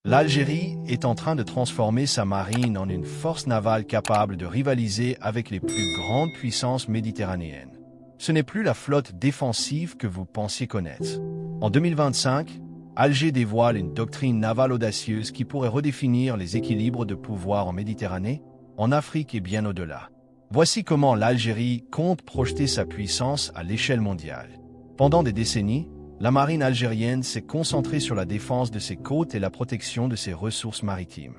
L'Algérie est en train de transformer sa marine en une force navale capable de rivaliser avec les plus grandes puissances méditerranéennes. Ce n'est plus la flotte défensive que vous pensiez connaître. En 2025, Alger dévoile une doctrine navale audacieuse qui pourrait redéfinir les équilibres de pouvoir en Méditerranée, en Afrique et bien au-delà. Voici comment l'Algérie compte projeter sa puissance à l'échelle mondiale. Pendant des décennies, la marine algérienne s'est concentrée sur la défense de ses côtes et la protection de ses ressources maritimes.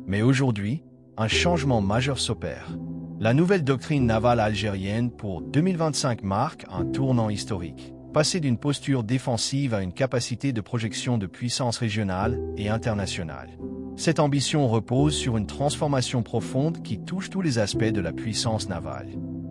Mais aujourd'hui, un changement majeur s'opère. La nouvelle doctrine navale algérienne pour 2025 marque un tournant historique, passer d'une posture défensive à une capacité de projection de puissance régionale et internationale. Cette ambition repose sur une transformation profonde qui touche tous les aspects de la puissance navale.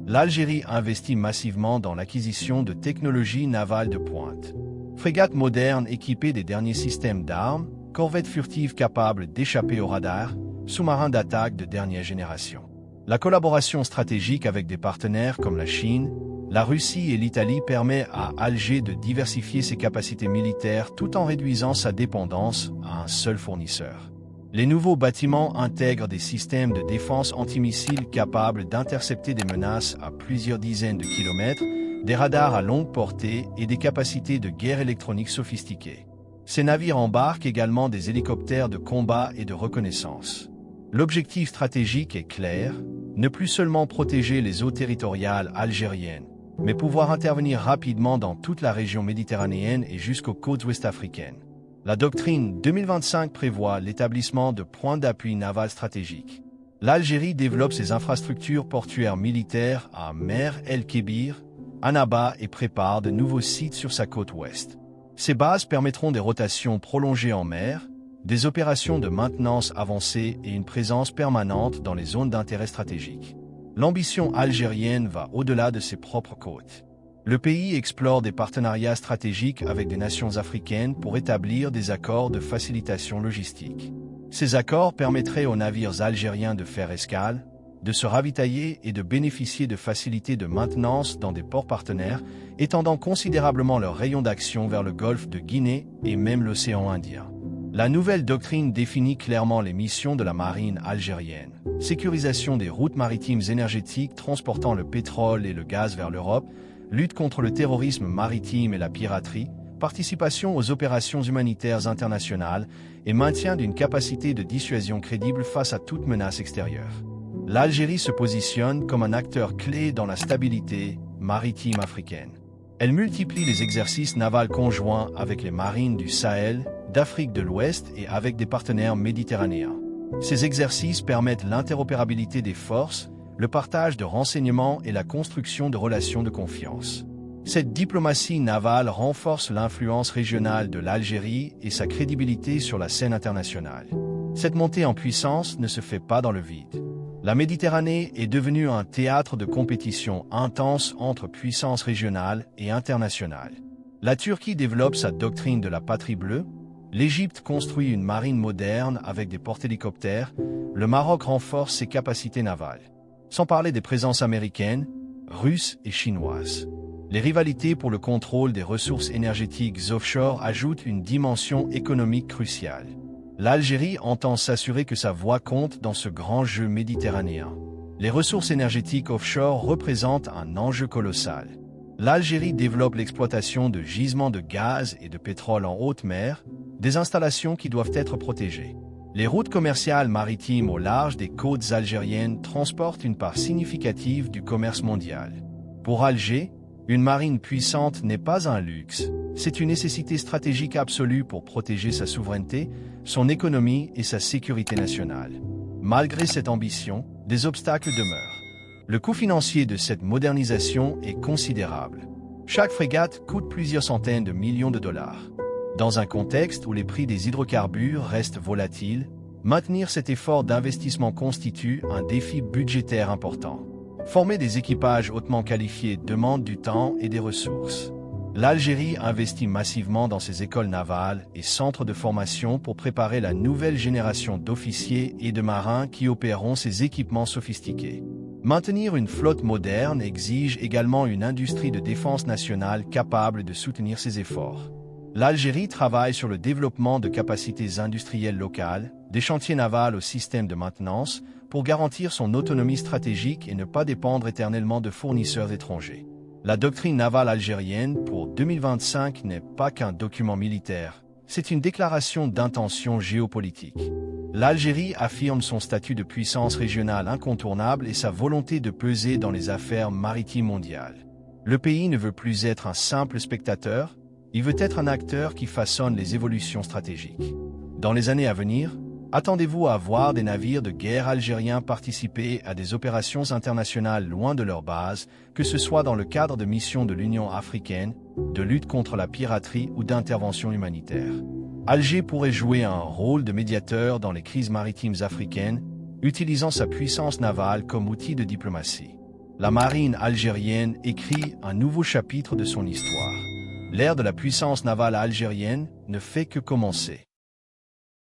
L'Algérie investit massivement dans l'acquisition de technologies navales de pointe. Frégates modernes équipées des derniers systèmes d'armes, corvettes furtives capables d'échapper aux radars, sous-marins d'attaque de dernière génération. La collaboration stratégique avec des partenaires comme la Chine, la Russie et l'Italie permet à Alger de diversifier ses capacités militaires tout en réduisant sa dépendance à un seul fournisseur. Les nouveaux bâtiments intègrent des systèmes de défense antimissiles capables d'intercepter des menaces à plusieurs dizaines de kilomètres, des radars à longue portée et des capacités de guerre électronique sophistiquées. Ces navires embarquent également des hélicoptères de combat et de reconnaissance. L'objectif stratégique est clair, ne plus seulement protéger les eaux territoriales algériennes, mais pouvoir intervenir rapidement dans toute la région méditerranéenne et jusqu'aux côtes ouest-africaines. La doctrine 2025 prévoit l'établissement de points d'appui naval stratégiques. L'Algérie développe ses infrastructures portuaires militaires à Mer el-Kébir, Annaba et prépare de nouveaux sites sur sa côte ouest. Ces bases permettront des rotations prolongées en mer, des opérations de maintenance avancées et une présence permanente dans les zones d'intérêt stratégique. L'ambition algérienne va au-delà de ses propres côtes. Le pays explore des partenariats stratégiques avec des nations africaines pour établir des accords de facilitation logistique. Ces accords permettraient aux navires algériens de faire escale, de se ravitailler et de bénéficier de facilités de maintenance dans des ports partenaires, étendant considérablement leur rayon d'action vers le golfe de Guinée et même l'océan Indien. La nouvelle doctrine définit clairement les missions de la marine algérienne. Sécurisation des routes maritimes énergétiques transportant le pétrole et le gaz vers l'Europe, lutte contre le terrorisme maritime et la piraterie, participation aux opérations humanitaires internationales et maintien d'une capacité de dissuasion crédible face à toute menace extérieure. L'Algérie se positionne comme un acteur clé dans la stabilité maritime africaine. Elle multiplie les exercices navals conjoints avec les marines du Sahel, d'Afrique de l'Ouest et avec des partenaires méditerranéens. Ces exercices permettent l'interopérabilité des forces, le partage de renseignements et la construction de relations de confiance. Cette diplomatie navale renforce l'influence régionale de l'Algérie et sa crédibilité sur la scène internationale. Cette montée en puissance ne se fait pas dans le vide. La Méditerranée est devenue un théâtre de compétition intense entre puissances régionales et internationales. La Turquie développe sa doctrine de la patrie bleue, l'Égypte construit une marine moderne avec des porte-hélicoptères, le Maroc renforce ses capacités navales. Sans parler des présences américaines, russes et chinoises. Les rivalités pour le contrôle des ressources énergétiques offshore ajoutent une dimension économique cruciale. L'Algérie entend s'assurer que sa voix compte dans ce grand jeu méditerranéen. Les ressources énergétiques offshore représentent un enjeu colossal. L'Algérie développe l'exploitation de gisements de gaz et de pétrole en haute mer, des installations qui doivent être protégées. Les routes commerciales maritimes au large des côtes algériennes transportent une part significative du commerce mondial. Pour Alger, une marine puissante n'est pas un luxe, c'est une nécessité stratégique absolue pour protéger sa souveraineté, son économie et sa sécurité nationale. Malgré cette ambition, des obstacles demeurent. Le coût financier de cette modernisation est considérable. Chaque frégate coûte plusieurs centaines de millions de dollars. Dans un contexte où les prix des hydrocarbures restent volatiles, maintenir cet effort d'investissement constitue un défi budgétaire important. Former des équipages hautement qualifiés demande du temps et des ressources. L'Algérie investit massivement dans ses écoles navales et centres de formation pour préparer la nouvelle génération d'officiers et de marins qui opéreront ces équipements sophistiqués. Maintenir une flotte moderne exige également une industrie de défense nationale capable de soutenir ces efforts. L'Algérie travaille sur le développement de capacités industrielles locales, des chantiers navals au système de maintenance, pour garantir son autonomie stratégique et ne pas dépendre éternellement de fournisseurs étrangers. La doctrine navale algérienne pour 2025 n'est pas qu'un document militaire, c'est une déclaration d'intention géopolitique. L'Algérie affirme son statut de puissance régionale incontournable et sa volonté de peser dans les affaires maritimes mondiales. Le pays ne veut plus être un simple spectateur, il veut être un acteur qui façonne les évolutions stratégiques. Dans les années à venir, attendez-vous à voir des navires de guerre algériens participer à des opérations internationales loin de leur base, que ce soit dans le cadre de missions de l'Union africaine, de lutte contre la piraterie ou d'intervention humanitaire. Alger pourrait jouer un rôle de médiateur dans les crises maritimes africaines, utilisant sa puissance navale comme outil de diplomatie. La marine algérienne écrit un nouveau chapitre de son histoire. L'ère de la puissance navale algérienne ne fait que commencer.